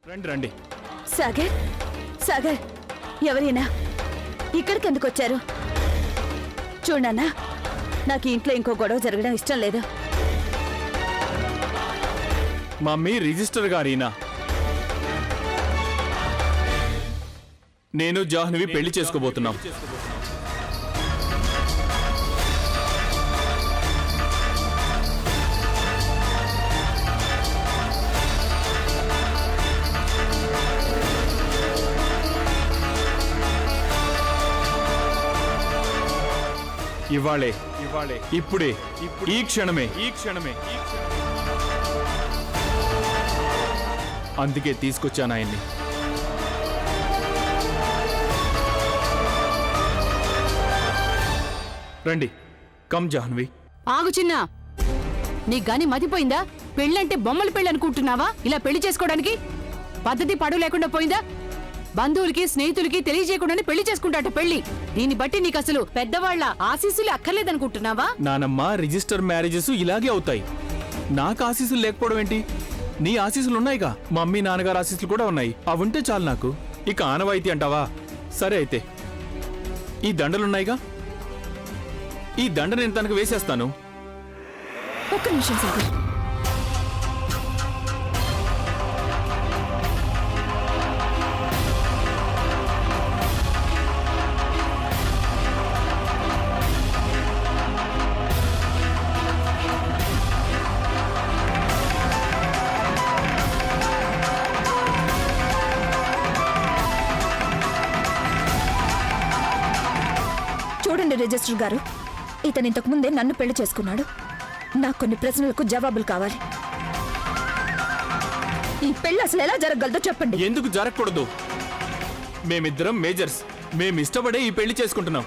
రండి రండి. సాగర్ సాగర్ ఎవరైనా ఇక్కడికి ఎందుకు వచ్చారు? చూడన్నా, నాకు ఇంట్లో ఇంకో గొడవ జరగడం ఇష్టం లేదు. మమ్మీ రిజిస్టర్ గారినా? నేను జాహ్నవి పెళ్లి చేసుకోబోతున్నాం. ఇవాళే ఇప్పుడే ఈ క్షణమే అందుకే తీసుకొచ్చాను ఆయన్ని. రండి, కమ్ జాహ్నవి. ఆగు చిన్న, నీకు గాని మతిపోయిందా? పెళ్ళంటే బొమ్మల పెళ్ళి అనుకుంటున్నావా? ఇలా పెళ్లి చేసుకోవడానికి పద్ధతి పడు లేకుండా పోయిందా? బంధువులకి స్నేహితులకి తెలియజేయకుండానే పెళ్లి చేసుకుంటాట పెళ్లి. దీన్ని బట్టి నీకు అసలు పెద్దవాళ్ల ఆశీస్సులు అక్కర్లేదనుకుంటున్నావా? నానమ్మ, రిజిస్టర్ మ్యారేజెస్ ఇలాగే అవుతాయి. నాకు ఆశీస్సులు లేకపోవడం ఏంటి? నీ ఆశీస్సులు ఉన్నాయిగా. మమ్మీ నాన్నగారు ఆశీస్సులు కూడా ఉన్నాయి. అవి ఉంటే చాలు నాకు. ఇక ఆనవాయితీ అంటావా? సరే అయితే ఈ దండలున్నాయిగా, ఈ దండ నేను తనకు వేసేస్తాను. ఒక్క నిమిషం సాగర్. చూడండి రిజిస్టర్ గారు, ఇతను ఇంతకు ముందే నన్ను పెళ్లి చేసుకున్నాడు. నాకు కొన్ని ప్రశ్నలకు జవాబులు కావాలి. ఈ పెళ్లి అసలు ఎలా జరగగలదో చెప్పండి. ఎందుకు జరగకూడదు? మేమిద్దరం మేజర్స్. మేము ఇష్టపడే ఈ పెళ్లి చేసుకుంటున్నాం.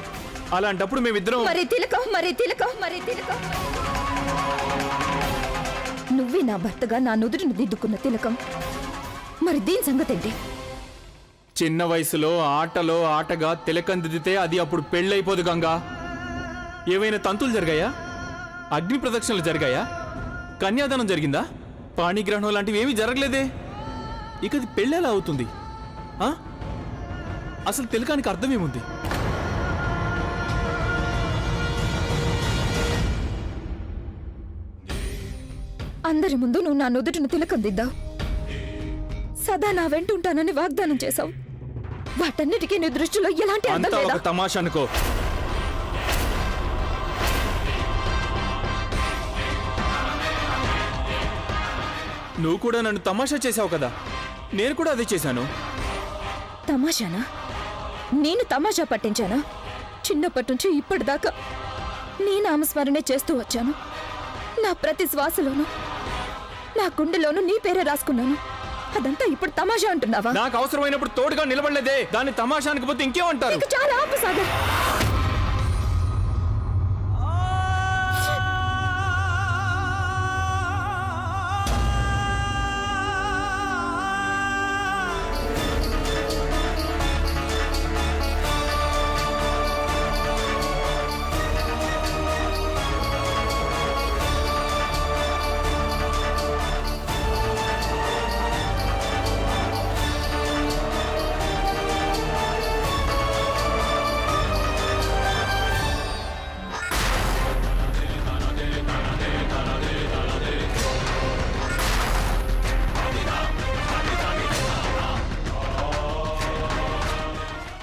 అలాంటప్పుడు మేమిద్దరం మరి తిలకం. నువ్వే నా భర్తగా నా నుదురును దిద్దుకున్న తిలకం. మరి దీని సంగతి ఏంటి? చిన్న వయసులో ఆటలో ఆటగా తిలకం దిద్దితే అది అప్పుడు పెళ్ళైపోదు గంగా. ఏవైనా తంతులు జరిగాయా? అగ్ని ప్రదక్షిణలు జరిగాయా? కన్యాదానం జరిగిందా? పాణిగ్రహణం లాంటివి ఏమీ జరగలేదే. ఇక అది పెళ్ళెలా అవుతుంది? అసలు తిలకానికి అర్థమేముంది? అందరి ముందు నువ్వు నా నుదుటిని తిలకం దిద్దావు. సదా నా వెంట ఉంటానని వాగ్దానం చేశావు. వాటన్నిటికీ నీ దృష్టిలో ఎలాంటి అర్థం అంతా లేదా? ఒక తమాషా అనుకో. నువ్వు కూడా నన్ను తమాషా చేశావు కదా, నేను కూడా అదే చేశాను. తమాషానా? నేను తమాషా పట్టించానా? చిన్నప్పటి నుంచి ఇప్పటిదాకా నీ నామస్మరణే చేస్తూ వచ్చాను. నా ప్రతి శ్వాసలోనూ నా గుండెలోనూ నీ పేరే రాసుకున్నాను. అదంతా ఇప్పుడు తమాషా అంటున్నావా? నాకు అవసరమైనప్పుడు తోడుగా నిలబడలేదే, దాన్ని తమాషా అనకపోతే ఇంకేమంటారు? నీకు చాలా ఆపు సాగర్.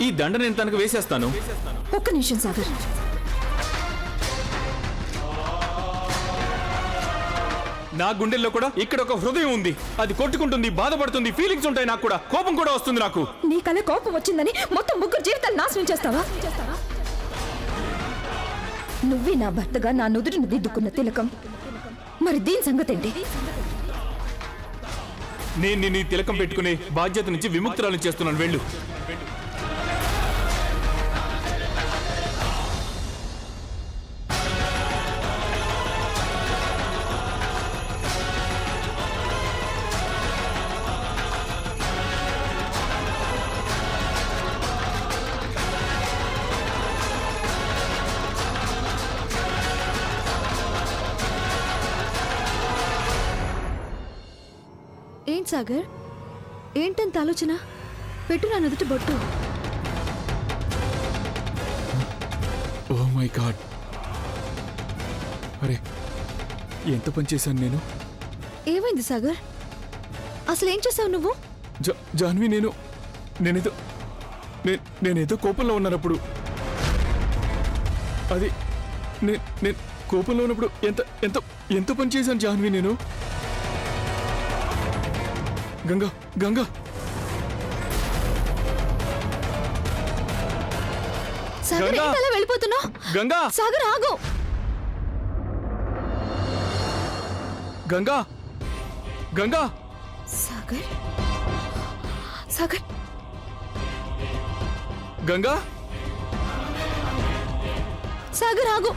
ఈ దండ నేను తనకు వేసేస్తాను. ఒక్క నిమిషం సాగర్. నా గుండెల్లో కూడా ఇక్కడ ఒక హృదయం ఉంది. అది కొట్టుకుంటుంది, బాధపడుతుంది, ఫీలింగ్స్ ఉంటాయి. నాకు కూడా కోపం కూడా వస్తుంది. నాకు నీ కల కోపం వచ్చిందని మొత్తం ముగ్గురు జీవితాలు నాశనం చేస్తావా? నువ్వే నా భర్తగా నా నుదురును దిద్దుకున్న తిలకం. మరి దీని సంగతి ఏంటి? నేను నీ తిలకం పెట్టుకునే బాధ్యత నుంచి విముక్తురాలు చేస్తున్నాను. వెళ్ళు. ఏంటి సాగర్, ఏంటంత ఆలోచన? పెట్టు నా నుదుటి బొట్టు. ఓ మై గాడ్, అరే ఎంత పని చేశాను నేను. ఏమైంది సాగర్? అసలు ఏం చేసావు నువ్వు? జాన్వి, నేనేదో కోపంలో ఉన్నానప్పుడు. అది నేను కోపంలో ఉన్నప్పుడు ఎంత ఎంత ఎంత పని చేశాను జాన్వి నేను. గంగా గంగా సాగర్, గంగా! ఏంటి అలా వెళ్ళిపోతున్నావు? గంగా సాగర్ ఆగు. గంగా గంగా సాగర్, సాగర్, గంగా సాగర్ ఆగు.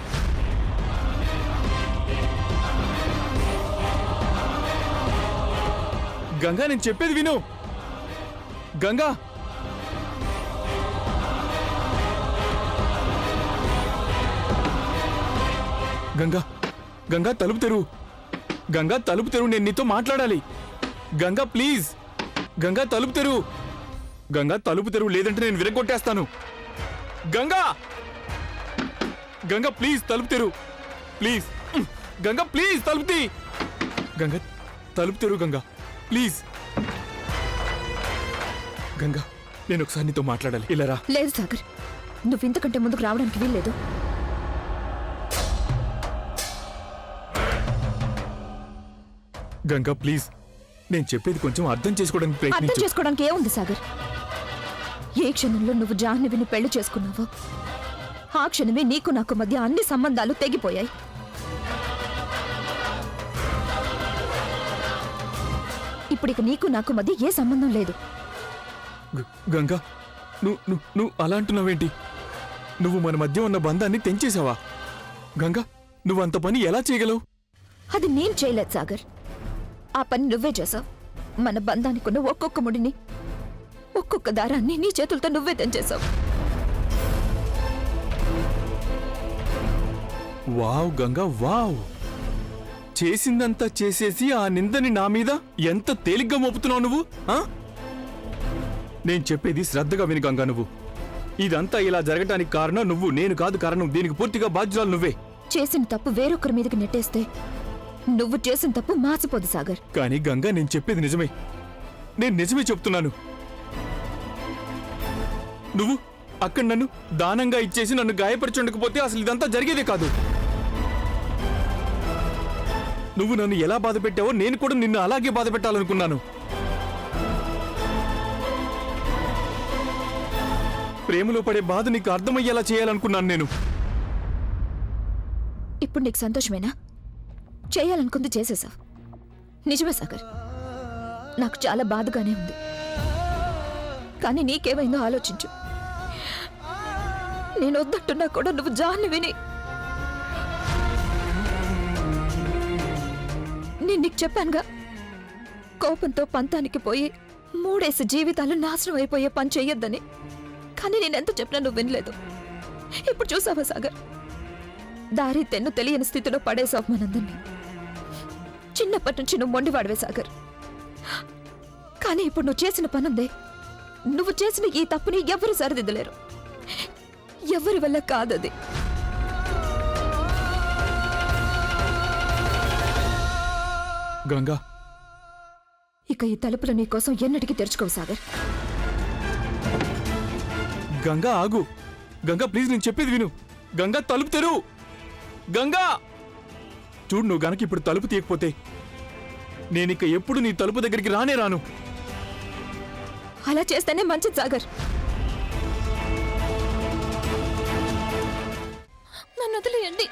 గంగా, నేను చెప్పేది విను. గంగా గంగా గంగా తలుపు తెరువు. గంగా తలుపు తెరువు, నేను నీతో మాట్లాడాలి. గంగా ప్లీజ్, గంగా తలుపు తెరువు. గంగా తలుపు తెరువు, లేదంటే నేను విరగొట్టేస్తాను. గంగా గంగా ప్లీజ్ తలుపు తెరువు. ప్లీజ్ గంగా, ప్లీజ్ తలుపు తీ. గంగా తలుపు తెరువు. గంగా ప్లీజ్. గంగా, నేను ఒకసారి నీతో మాట్లాడాలి. ఇలా రా. లేదు సాగర్, నువ్వు ఇంతకంటే ముందుకు రావడానికి వీల్లేదు. గంగా ప్లీజ్, నేను చెప్పేది కొంచెం అర్థం చేసుకోవడానికి అర్థం ప్రయత్నించు. చేసుకోవడానికి ఏముంది సాగర్? ఏ క్షణంలో నువ్వు జాహ్నవిని పెళ్లి చేసుకున్నావో ఆ క్షణమే నీకు నాకు మధ్య అన్ని సంబంధాలు తెగిపోయాయి. ఇప్పుడిక నీకు నాకు మధ్య ఏ సంబంధం లేదు. గంగా, నువ్వు అలా అంటున్నావేంటి? నువ్వు మన మధ్య ఉన్న బంధాన్ని తెంచేశావా? గంగా, నువ్వు అంత పని ఎలా చేయగలవు? అది నేను చేయలేదు సాగర్, ఆ పని నువ్వే చేసావు. మన బంధానికి ఉన్న ఒక్కొక్క ముడిని, ఒక్కొక్క దారాన్ని నీ చేతులతో నువ్వే తెంచేశావు. Wow Ganga, wow. చేసిందంతా చేసేసి ఆ నిందని నా మీద ఎంత తేలిగ్గా మోపుతున్నావు నువ్వు. ఆ? నేను చెప్పేది శ్రద్ధగా విని గంగా. నువ్వు ఇదంతా ఇలా జరగటానికి కారణం నువ్వు, నేను కాదు కారణం. దీనికి పూర్తిగా బాధ్యురాలు నువ్వే. చేసిన తప్పు వేరొకరి మీదకి నెట్టేస్తే నువ్వు చేసిన తప్పు మాసిపోదు సాగర్. కానీ గంగా, నేను చెప్పేది నిజమే. నేను నిజమే చెప్తున్నాను. నువ్వు అక్కడ నన్ను దానంగా ఇచ్చేసి నన్ను గాయపరచుండకపోతే అసలు ఇదంతా జరిగేదే కాదు. నువ్వు నన్ను ఎలా బాధ పెట్టావో నేను కూడా నిన్ను అలాగే బాధ పెట్టాలనుకున్నాను. ప్రేమలో పడే బాధ నీకు అర్థమయ్యేలా చేయాలనుకున్నాను నేను. ఇప్పుడు నీకు సంతోషమేనా? చేయాలనుకుంది చేసేసావు. నిజమే సాగర్, నాకు చాలా బాధగానే ఉంది. కానీ నీకేమైందో ఆలోచించు. నేను వద్దంటున్నా కూడా నువ్వు జాహ్నవిని. నేను నీకు చెప్పానుగా, కోపంతో పంతానికి పోయి మూడేసి జీవితాలు నాశనం అయిపోయే పని చెయ్యొద్దని. కానీ నేనెంత చెప్పినా నువ్వు వినలేదు. ఇప్పుడు చూసావా సాగర్, దారి తెన్ను తెలియని స్థితిలో పడేసావు మనందరినీ. చిన్నప్పటి నుంచి నువ్వు మొండివాడవే సాగర్. కానీ ఇప్పుడు నువ్వు చేసిన పనుందే, నువ్వు చేసిన ఈ తప్పుని ఎవరు సరిదిద్దలేరు. ఎవరి వల్ల కాదది. గంగా, ఇక ఈ తలుపులు నీ కోసం ఎన్నటికీ తెరుచుకోవు సాగర్. గంగా ఆగు. గంగా ప్లీజ్, నేను చెప్పేది విను. గంగా తలుపు తెరువు. గంగా చూడు, నువ్వు గనక ఇప్పుడు తలుపు తీయకపోతే నేనిక ఎప్పుడు నీ తలుపు దగ్గరికి రానే రాను. అలా చేస్తేనే మంచిది సాగర్. నన్ను వదిలేయండి.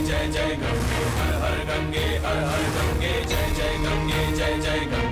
जय जय गंगे हर हर गंगे हर हर गंगे जय जय गंगे जय जय गंगे